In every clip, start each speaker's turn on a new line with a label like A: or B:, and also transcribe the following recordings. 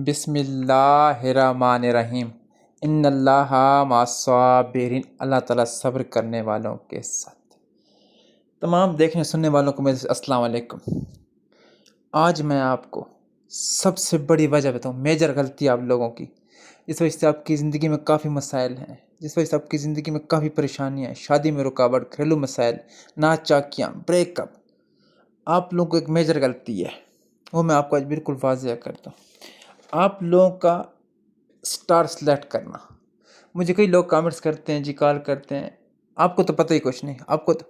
A: بسم اللہ الرحمن الرحیم ان اللہ مع الصابرین، اللہ تعالیٰ صبر کرنے والوں کے ساتھ۔ تمام دیکھنے سننے والوں کو میرے السلام علیکم۔ آج میں آپ کو سب سے بڑی وجہ بتاؤں، میجر غلطی آپ لوگوں کی، جس وجہ سے آپ کی زندگی میں کافی مسائل ہیں، جس وجہ سے آپ کی زندگی میں کافی پریشانیاں ہیں، شادی میں رکاوٹ، گھریلو مسائل، ناچاکیاں، بریک اپ۔ آپ لوگوں کو ایک میجر غلطی ہے، وہ میں آپ کو آج بالکل واضح کرتا ہوں۔ آپ لوگوں کا سٹار سلیکٹ کرنا۔ مجھے کئی لوگ کامنٹس کرتے ہیں جی، کال کرتے ہیں، آپ کو تو پتہ ہی کچھ نہیں، آپ کو تو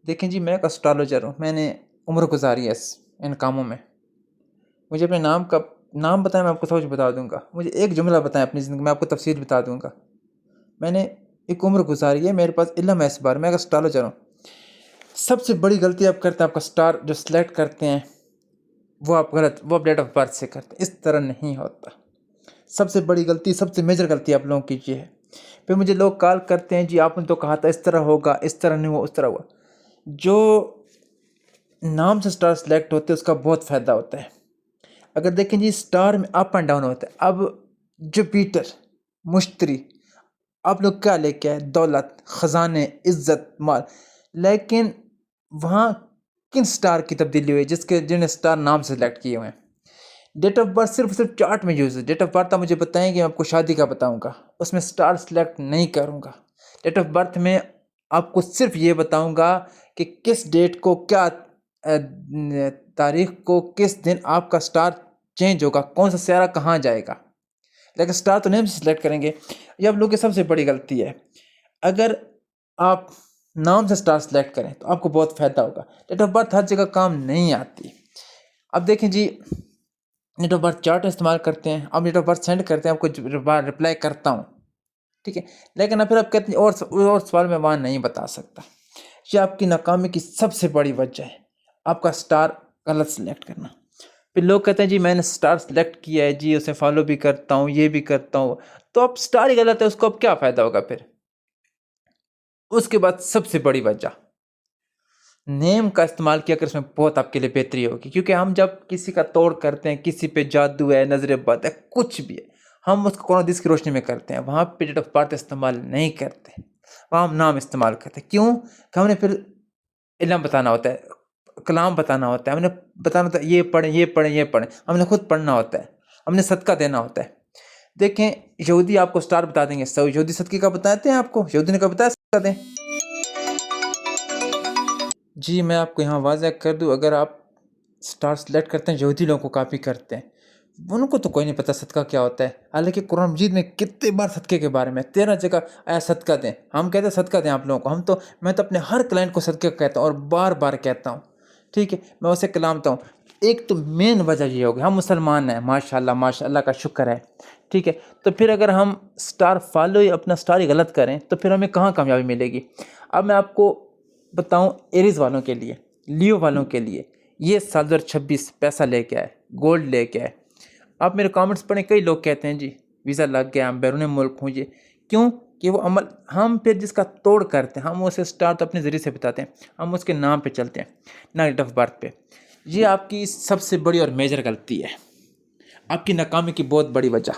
A: دیکھیں جی، میں ایک اسٹرالوجر ہوں، میں نے عمر گزاری ہے ان کاموں میں۔ مجھے اپنے نام بتائیں، میں آپ کو سب بتا دوں گا۔ مجھے ایک جملہ بتائیں اپنی زندگی میں، آپ کو تفصیل بتا دوں گا۔ میں نے ایک عمر گزاری ہے، میرے پاس علم ہے اس بار، میں ایک اسٹرالوجر ہوں۔ سب سے بڑی غلطی آپ کرتے ہیں، آپ کا سٹار جو سلیکٹ کرتے ہیں وہ آپ غلط، وہ آپ ڈیٹ آف برتھ سے کرتے ہیں، اس طرح نہیں ہوتا۔ سب سے بڑی غلطی، سب سے میجر غلطی آپ لوگوں کی یہ ہے۔ پھر مجھے لوگ کال کرتے ہیں جی، آپ نے تو کہا تھا اس طرح ہوگا، اس طرح نہیں ہوا، اس طرح ہوا۔ جو نام سے سٹار سلیکٹ ہوتے ہیں اس کا بہت فائدہ ہوتا ہے۔ اگر دیکھیں جی، سٹار میں اپ اینڈ ڈاؤن ہوتا ہے۔ اب جوپیٹر، مشتری، آپ لوگ کیا لے کے آئے؟ دولت، خزانے، عزت، مال، لیکن وہاں کن سٹار کی تبدیلی ہوئی جنہیں سٹار نام سے سلیکٹ کیے ہوئے ہیں؟ ڈیٹ آف برتھ صرف چارٹ میں یوز ہے۔ ڈیٹ آف برتھ آپ مجھے بتائیں کہ میں آپ کو شادی کا بتاؤں گا، اس میں سٹار سلیکٹ نہیں کروں گا۔ ڈیٹ آف برتھ میں آپ کو صرف یہ بتاؤں گا کہ کس ڈیٹ کو، کیا تاریخ کو، کس دن آپ کا سٹار چینج ہوگا، کون سا سیارہ کہاں جائے گا، لیکن سٹار تو نیم سے سلیکٹ کریں گے۔ یہ آپ لوگ کی سب سے بڑی غلطی ہے۔ اگر آپ نام سے سٹار سلیکٹ کریں تو آپ کو بہت فائدہ ہوگا۔ ڈیٹ آف برتھ ہر جگہ کام نہیں آتی۔ اب دیکھیں جی، ڈیٹ آف برتھ چارٹ استعمال کرتے ہیں، آپ ڈیٹ آف برتھ سینڈ کرتے ہیں، آپ کو رپلائی کرتا ہوں، ٹھیک ہے، لیکن پھر آپ کہتے ہیں اور سوال میں وہاں نہیں بتا سکتا۔ یہ آپ کی ناکامی کی سب سے بڑی وجہ ہے، آپ کا سٹار غلط سلیکٹ کرنا۔ پھر لوگ کہتے ہیں جی میں نے سٹار سلیکٹ کیا ہے جی، اسے فالو بھی کرتا ہوں، یہ بھی کرتا ہوں، تو اب سٹار ہی غلط ہے، اس کو اب کیا فائدہ ہوگا پھر؟ اس کے بعد سب سے بڑی وجہ، نیم کا استعمال کیا کر، اس میں بہت آپ کے لیے بہتری ہوگی، کیونکہ ہم جب کسی کا توڑ کرتے ہیں، کسی پہ جادو ہے، نظر بد ہے، کچھ بھی ہے، ہم اس کو قرآن حدیث کی روشنی میں کرتے ہیں۔ وہاں پہ ڈیٹ آف برتھ استعمال نہیں کرتے، وہاں ہم نام استعمال کرتے ہیں۔ کیوں کہ ہم نے پھر علم بتانا ہوتا ہے، کلام بتانا ہوتا ہے، ہم نے بتانا ہوتا ہے یہ پڑھیں، یہ پڑھیں، یہ پڑھیں، ہم نے خود پڑھنا ہوتا ہے، ہم نے صدقہ دینا ہوتا ہے۔ دیکھیں، یہودی آپ کو سٹار بتا دیں گے، یہودی صدقے کا بتاتے ہیں آپ کو، یہودی نے کہا بتایا صدقہ دیں۔ جی میں آپ کو یہاں واضح کر دوں، اگر آپ سٹار سلیکٹ کرتے ہیں، یہودی لوگوں کو کاپی کرتے ہیں، ان کو تو کوئی نہیں پتہ صدقہ کیا ہوتا ہے۔ حالانکہ قرآن مجید میں کتنے بار صدقے کے بارے میں 13 جگہ آیا صدقہ دیں، ہم کہتے ہیں صدقہ دیں آپ لوگوں کو، میں تو اپنے ہر کلائنٹ کو صدقہ کہتا ہوں اور بار بار کہتا ہوں، ٹھیک ہے، میں اسے کلامتا ہوں۔ ایک تو مین وجہ یہ ہوگی، ہم مسلمان ہیں، ماشاءاللہ ماشاءاللہ کا شکر ہے، ٹھیک ہے، تو پھر اگر ہم سٹار فالو اپنا سٹار ہی غلط کریں تو پھر ہمیں کہاں کامیابی ملے گی؟ اب میں آپ کو بتاؤں، ایریز والوں کے لیے، لیو والوں کے لیے، یہ سال 2026 پیسہ لے کے آئے، گولڈ لے کے آئے۔ آپ میرے کامنٹس پڑھیں، کئی لوگ کہتے ہیں جی ویزا لگ گیا، ہم بیرون ملک ہوں، یہ کیوں کہ وہ عمل ہم پھر جس کا توڑ کرتے ہیں، ہم اسے سٹار تو اپنے ذریعے سے بتاتے ہیں، ہم اس کے نام پہ چلتے ہیں، نہ ڈیٹ آف برتھ پہ۔ یہ آپ کی سب سے بڑی اور میجر غلطی ہے، آپ کی ناکامی کی بہت بڑی وجہ۔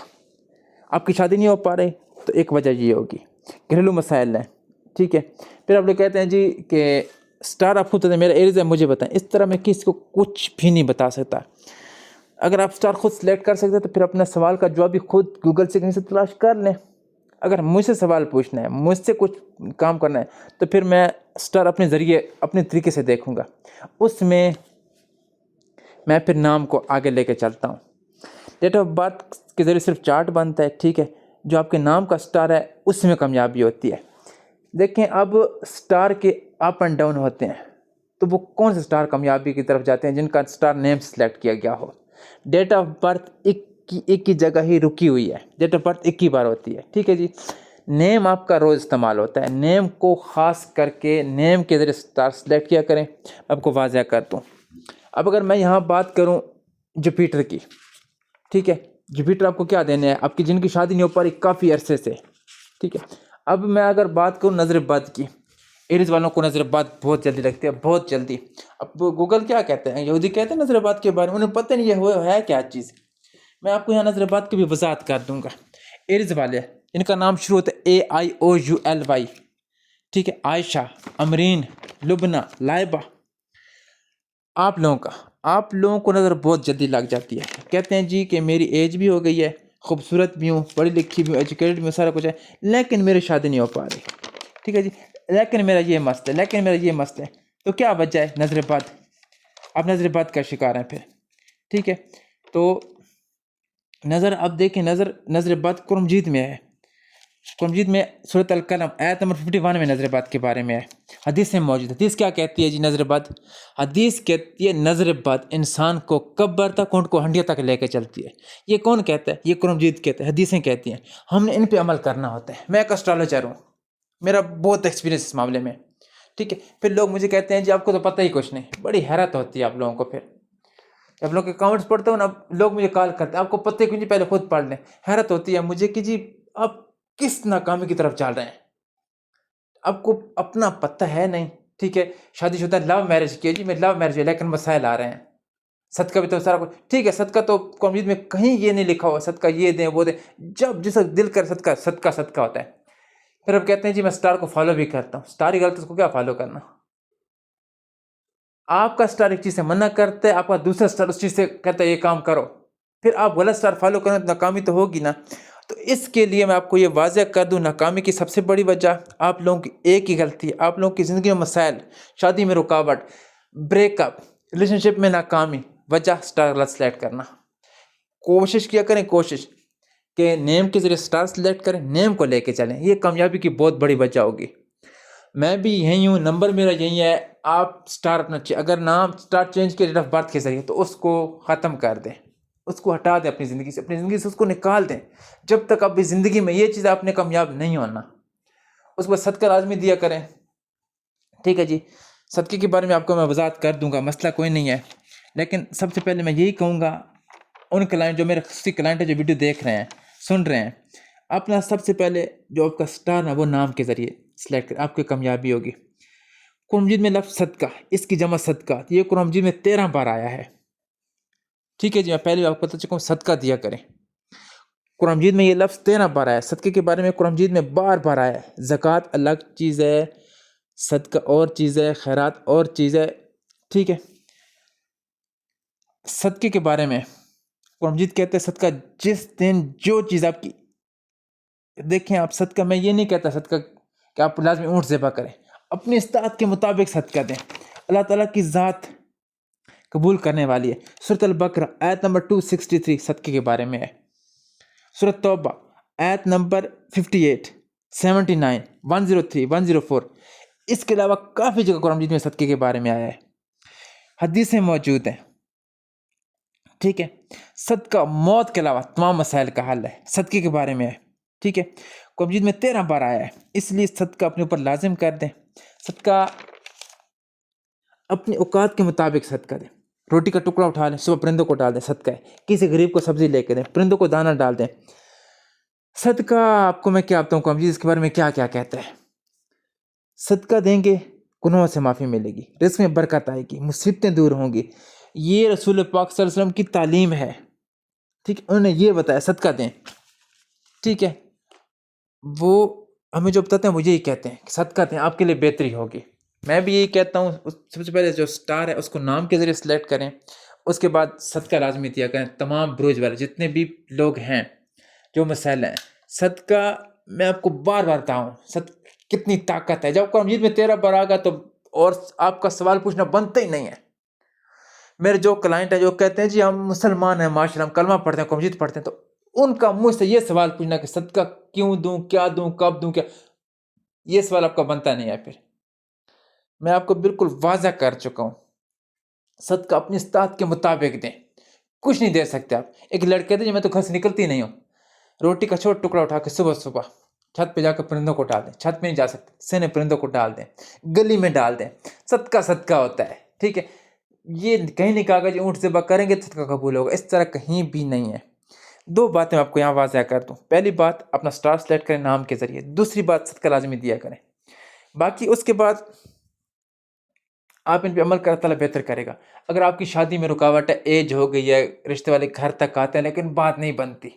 A: آپ کی شادی نہیں ہو پا رہی تو ایک وجہ یہ ہوگی، گھریلو مسائل ہیں، ٹھیک ہے۔ پھر آپ لوگ کہتے ہیں جی کہ سٹار آپ خود میرا ایریز ہے مجھے بتائیں، اس طرح میں کسی کو کچھ بھی نہیں بتا سکتا۔ اگر آپ سٹار خود سلیکٹ کر سکتے تو پھر اپنا سوال کا جواب بھی خود گوگل سے کہیں سے تلاش کر لیں۔ اگر مجھ سے سوال پوچھنا ہے، مجھ سے کچھ کام کرنا ہے تو پھر میں سٹار اپنے ذریعے، اپنے طریقے سے دیکھوں گا، اس میں میں پھر نام کو آگے لے کے چلتا ہوں۔ ڈیٹ آف برتھ کے ذریعے صرف چارٹ بنتا ہے، ٹھیک ہے، جو آپ کے نام کا سٹار ہے اس میں کامیابی ہوتی ہے۔ دیکھیں، اب سٹار کے اپ اینڈ ڈاؤن ہوتے ہیں، تو وہ کون سے سٹار کامیابی کی طرف جاتے ہیں؟ جن کا سٹار نیم سلیکٹ کیا گیا ہو۔ ڈیٹ آف برتھ ایک کی جگہ ہی رکی ہوئی ہے، ڈیٹ آف برتھ ایک ہی بار ہوتی ہے، ٹھیک ہے جی۔ نیم آپ کا روز استعمال ہوتا ہے، نیم کو خاص کر کے نیم کے ذریعے سٹار سلیکٹ کیا کریں۔ آپ کو واضح کر دوں، اب اگر میں یہاں بات کروں جوپیٹر کی، ٹھیک ہے، جوپیٹر آپ کو کیا دینے ہیں؟ آپ کی جن کی شادی نہیں ہو پا رہی کافی عرصے سے، ٹھیک ہے۔ اب میں اگر بات کروں نظر بد کی، ایریز والوں کو نظر بد بہت جلدی لگتی ہے، بہت جلدی۔ اب گوگل کیا کہتے ہیں، یہودی کہتے ہیں نظر بد کے بارے میں، انہیں پتہ نہیں یہ ہے کیا چیز، میں آپ کو یہاں نظر بات کی بھی وضاحت کر دوں گا. ایریز والے ان کا نام شروع ہوتا ہے AIOULY. ٹھیک ہے، عائشہ، امرین، لبنہ، لائبہ. آپ لوگوں کو نظر بہت جلدی لگ جاتی ہے. کہتے ہیں جی کہ میری ایج بھی ہو گئی ہے، خوبصورت بھی ہوں، پڑھی لکھی بھی ہوں، ایجوکیٹڈ بھی ہوں، سارا کچھ ہے، لیکن میری شادی نہیں ہو پا رہی. ٹھیک ہے جی، لیکن میرا یہ مسئلہ ہے. تو کیا وجہ ہے؟ نظر بد. آپ نظر بد کا شکار ہیں پھر. ٹھیک ہے، تو اب دیکھیں، نظر بد قرآن مجید میں ہے. قرآن مجید میں سورۃ القلم آیت نمبر 51 میں نظر بد کے بارے میں ہے. حدیث میں موجود. حدیث کیا کہتی ہے جی؟ نظر بد، حدیث کہتی ہے نظر بد انسان کو قبر تک، اونٹ کو ہنڈیا تک لے کے چلتی ہے. یہ کون کہتا ہے؟ یہ قرآن مجید کہتا ہے، حدیثیں کہتی ہیں. ہم نے ان پہ عمل کرنا ہوتا ہے. میں ایک اسٹرالوجر ہوں، میرا بہت ایکسپیرینس اس معاملے میں. ٹھیک ہے، پھر لوگ مجھے کہتے ہیں جی آپ کو تو پتہ ہی کچھ نہیں. بڑی حیرت ہوتی ہے آپ لوگوں کو. پھر جب لوگ کے کامنٹس پڑھتے ہو نا، لوگ مجھے کال کرتے ہیں آپ کو پتہ ہی کچھ نہیں، پہلے خود پڑھ لیں. حیرت ہوتی ہے مجھے کہ جی آپ کس ناکامی کی طرف چل رہے ہیں، آپ کو اپنا پتہ ہے نہیں. ٹھیک ہے، شادی شدہ لو میرج کیا جی، میں لو میرج ہے، لیکن مسائل آ رہے ہیں. صدقہ بھی تو سارا کچھ ٹھیک ہے، صدقہ تو قرآن مجید میں کہیں یہ نہیں لکھا ہوا صدقہ یہ دیں وہ دیں. جب جس دل کر صدقہ ہوتا ہے. پھر اب کہتے ہیں جی میں سٹار کو فالو بھی کرتا ہوں. سٹار ہی غلط ہے، اس کو کیا فالو کرنا؟ آپ کا سٹار ایک چیز سے منع کرتا ہے، آپ کا دوسرا سٹار اس چیز سے کہتا ہے یہ کام کرو. پھر آپ غلط سٹار فالو کریں تو ناکامی تو ہوگی نا. تو اس کے لیے میں آپ کو یہ واضح کر دوں، ناکامی کی سب سے بڑی وجہ آپ لوگوں کی ایک ہی غلطی ہے. آپ لوگوں کی زندگی میں مسائل، شادی میں رکاوٹ، بریک اپ، ریلیشن شپ میں ناکامی، وجہ سٹار غلط سلیکٹ کرنا. کوشش کیا کریں کہ نیم کے ذریعے سٹار سلیکٹ کریں، نیم کو لے کے چلیں. یہ کامیابی کی بہت بڑی وجہ ہوگی. میں بھی یہی ہوں، نمبر میرا یہی ہے. آپ سٹار اپنا اگر نام سٹار چینج کیا ڈیٹ آف برتھ کے ذریعے تو اس کو ختم کر دیں، اس کو ہٹا دیں اپنی زندگی سے اس کو نکال دیں. جب تک اپنی زندگی میں یہ چیز آپ نے کامیاب نہیں ہونا. اس کو صدقہ لازمی دیا کریں. ٹھیک ہے جی، صدقے کے بارے میں آپ کو میں وضاحت کر دوں گا، مسئلہ کوئی نہیں ہے. لیکن سب سے پہلے میں یہی کہوں گا ان کلائنٹ جو میرے خصوصی کلائنٹ ہے، جو ویڈیو دیکھ رہے ہیں، سن رہے ہیں، اپنا سب سے پہلے جو آپ کا سٹار ہے وہ نام کے ذریعے سلیکٹ کریں، آپ کی کامیابی ہوگی. قرآن مجید میں لفظ صدقہ، اس کی جمع صدقہ، یہ قرآن مجید میں 13 بار آیا ہے. ٹھیک ہے جی، میں پہلے آپ کو بتا چکا ہوں صدقہ دیا کریں. قرآن مجید میں یہ لفظ 13 بار آیا ہے. صدقے کے بارے میں قرآن مجید میں بار بار آیا ہے. زکوٰۃ الگ چیز ہے، صدقہ اور چیز ہے، خیرات اور چیز ہے. ٹھیک ہے، صدقے کے بارے میں قرآن مجید کہتے ہیں صدقہ جس دن جو چیز آپ کی، دیکھیں آپ صدقہ، میں یہ نہیں کہتا صدقہ کہ آپ لازمی اونٹ ذبح کریں، اپنی استطاعت کے مطابق صدقہ دیں. اللہ تعالیٰ کی ذات قبول کرنے والی ہے. سورۃ البقرہ آیت نمبر 263 صدقے کے بارے میں ہے. سورۃ توبہ آیت نمبر 58، 79، 103، 104. اس کے علاوہ کافی جگہ قرآن مجید میں صدقے کے بارے میں آیا ہے، حدیثیں موجود ہیں. ٹھیک ہے، صدقہ موت کے علاوہ تمام مسائل کا حل ہے، صدقے کے بارے میں ہے. ٹھیک ہے، قرآن مجید میں 13 بار آیا ہے. اس لیے صدقہ اپنے اوپر لازم کر دیں. صدقہ اپنے اوقات کے مطابق صدقہ دیں. روٹی کا ٹکڑا اٹھا لیں، صبح پرندوں کو ڈال دیں، صدقہ ہے. کسی غریب کو سبزی لے کے دیں، پرندوں کو دانہ ڈال دیں، صدقہ. آپ کو میں کیا بتاؤں قرآن مجید اس کے بارے میں کیا کیا کہتا ہے. صدقہ دیں گے گناہوں سے معافی ملے گی، رزق میں برکت آئے گی، مصیبتیں دور ہوں گی. یہ رسول پاک صلی اللہ علیہ وسلم کی تعلیم ہے. ٹھیک ہے، انہوں نے یہ بتایا صدقہ دیں. ٹھیک ہے، وہ ہمیں جو بتاتے ہیں وہ یہی کہتے ہیں کہ صدقہ دیں، آپ کے لیے بہتری ہوگی. میں بھی یہی کہتا ہوں، سب سے پہلے جو سٹار ہے اس کو نام کے ذریعے سلیکٹ کریں. اس کے بعد صدقہ لازمی دیا کریں. تمام بروج والے جتنے بھی لوگ ہیں، جو مسائل ہیں، صدقہ میں آپ کو بار بار بتاؤں کتنی طاقت ہے. جب قرآن مجید میں 13 بار آ گا تو اور آپ کا سوال پوچھنا بنتا ہی نہیں ہے. میرے جو کلائنٹ ہیں جو کہتے ہیں جی ہم مسلمان ہیں، ماشاء اللہ ہم کلمہ پڑھتے ہیں، قرآن مجید پڑھتے ہیں، تو ان کا مجھ سے یہ سوال پوچھنا کہ صدقہ کیوں دوں، کیا دوں، کب دوں، کیا، یہ سوال آپ کا بنتا نہیں ہے. پھر میں آپ کو بالکل واضح کر چکا ہوں، صدقہ اپنی استطاعت کے مطابق دیں. کچھ نہیں دے سکتے آپ. ایک لڑکے تھے جی میں تو گھر سے نکلتی نہیں ہوں، روٹی کا چھوٹا ٹکڑا اٹھا کے صبح چھت پہ جا کے پرندوں کو ڈال دیں. چھت پہ نہیں جا سکتے، سینے پرندوں کو ڈال دیں، گلی میں ڈال دیں. صدقہ ہوتا ہے. ٹھیک ہے، یہ کہیں نہیں کہا گا جی اونٹ ذبح کریں گے تو صدقہ قبول ہوگا، اس طرح کہیں بھی نہیں ہے. 2 باتیں آپ کو یہاں واضح کر دوں. پہلی بات اپنا سٹار سلیکٹ کریں نام کے ذریعے. دوسری بات صدقہ لازمی دیا کریں. باقی اس کے بعد آپ ان پہ عمل کر، اللہ تعالیٰ بہتر کرے گا۔ اگر آپ کی شادی میں رکاوٹ ہے، ایج ہو گئی ہے، رشتے والے گھر تک آتے ہیں لیکن بات نہیں بنتی،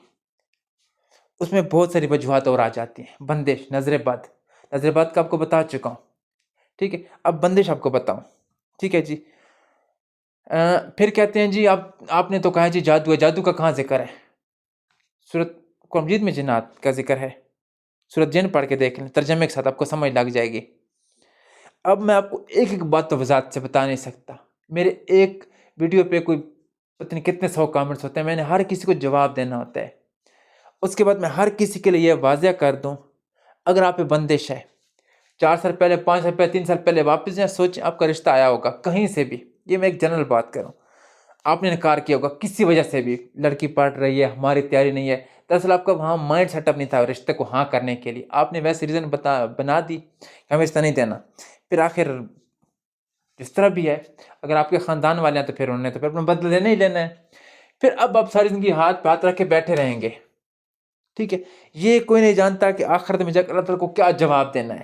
A: اس میں بہت ساری وجوہات اور آ جاتی ہیں۔ بندش، نظر بد، نظر بد کا آپ کو بتا چکا ہوں، ٹھیک ہے۔ اب بندش آپ کو بتاؤں، ٹھیک ہے جی۔ پھر کہتے ہیں جی آپ نے تو کہا جی جادو ہے، جادو کا کہاں ذکر ہے؟ سورۃ قرآن مجید میں جنات کا ذکر ہے، سورۃ جن پڑھ کے دیکھ لیں ترجمے کے ساتھ، آپ کو سمجھ لگ جائے گی۔ اب میں آپ کو ایک ایک بات تو وضاحت سے بتا نہیں سکتا، میرے ایک ویڈیو پہ کوئی پتہ نہیں کتنے 100 کامنٹس ہوتے ہیں، میں نے ہر کسی کو جواب دینا ہوتا ہے۔ اس کے بعد میں ہر کسی کے لیے یہ واضح کر دوں، اگر آپ پہ بندش ہے، 4 سال پہلے، 5 سال پہلے، 3 سال پہلے واپس جائیں، سوچیں آپ کا رشتہ آیا ہوگا کہیں سے بھی، یہ میں ایک جنرل بات کروں، آپ نے انکار کیا ہوگا کسی وجہ سے بھی، لڑکی پڑھ رہی ہے، ہماری تیاری نہیں ہے، دراصل آپ کا وہاں مائنڈ سیٹ اپ نہیں تھا رشتے کو ہاں کرنے کے لیے، آپ نے ویسے ریزن بنا دی کہ ہمیں رشتہ نہیں دینا، پھر آخر جس طرح بھی ہے، اگر آپ کے خاندان والے ہیں تو پھر انہوں نے تو پھر اپنا بدلہ لینا ہی لینا ہے، پھر اب آپ ساری زندگی ہاتھ پہ ہاتھ رکھ کے بیٹھے رہیں گے، ٹھیک ہے۔ یہ کوئی نہیں جانتا کہ آخرت میں جا کر اللہ تعالیٰ کو کیا جواب دینا ہے،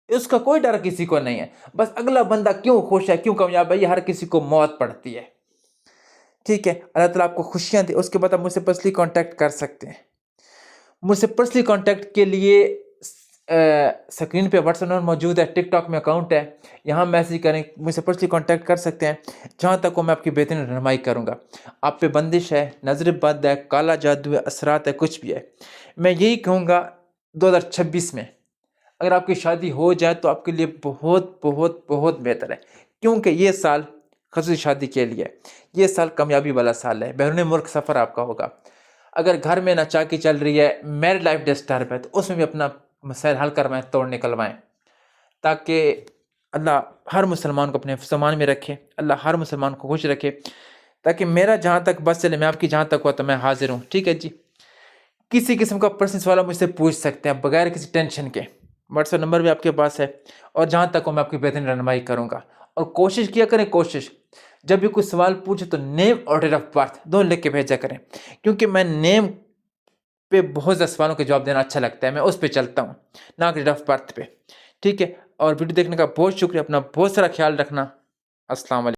A: اس کا کوئی ڈر کسی کو نہیں ہے، بس اگلا بندہ کیوں خوش ہے، کیوں کامیاب ہے، یہ ہر کسی کو موت پڑتی ہے، ٹھیک ہے۔ اللہ تعالیٰ آپ کو خوشیاں دے، اس کے بعد آپ مجھ سے پرسنلی کانٹیکٹ کر سکتے ہیں۔ مجھ سے پرسنلی کانٹیکٹ کے لیے سکرین پہ واٹس ایپ نمبر موجود ہے، ٹک ٹاک میں اکاؤنٹ ہے، یہاں میسیج کریں، مجھ سے پرسنلی کانٹیکٹ کر سکتے ہیں، جہاں تک وہ میں آپ کی بہترین رہنمائی کروں گا۔ آپ پہ بندش ہے، نظر بد ہے، کالا جادو ہے، اثرات ہے، کچھ بھی ہے، میں یہی کہوں گا 2026 میں اگر آپ کی شادی ہو جائے تو آپ کے لیے بہت بہت بہت بہتر ہے، کیونکہ یہ سال خصوصی شادی کے لیے، یہ سال کامیابی والا سال ہے، بیرون ملک سفر آپ کا ہوگا۔ اگر گھر میں ناچاکی چل رہی ہے، میرڈ لائف ڈسٹرب ہے، تو اس میں بھی اپنا مسائل حل کروائیں، توڑ نکلوائیں، تاکہ اللہ ہر مسلمان کو اپنے سامان میں رکھے، اللہ ہر مسلمان کو خوش رکھے، تاکہ میرا جہاں تک بس چلے، میں آپ کی جہاں تک ہوا تو میں حاضر ہوں، ٹھیک ہے جی۔ کسی قسم کا پرسنل سوال مجھ سے پوچھ سکتے ہیں بغیر کسی ٹینشن کے، واٹس ایپ نمبر بھی آپ کے پاس ہے، اور جہاں تک ہو میں آپ کی بہترین رہنمائی کروں گا۔ اور کوشش کیا کریں، کوشش جب بھی کوئی سوال پوچھے تو نیم اور ڈیٹ آف برتھ دونوں لکھ کے بھیجا کریں، کیونکہ میں نیم پہ بہت زیادہ سوالوں کے جواب دینا اچھا لگتا ہے، میں اس پہ چلتا ہوں، نہ کہ ڈیٹ آف برتھ پہ، ٹھیک ہے۔ اور ویڈیو دیکھنے کا بہت شکریہ، اپنا بہت سارا خیال رکھنا، السلام علیکم۔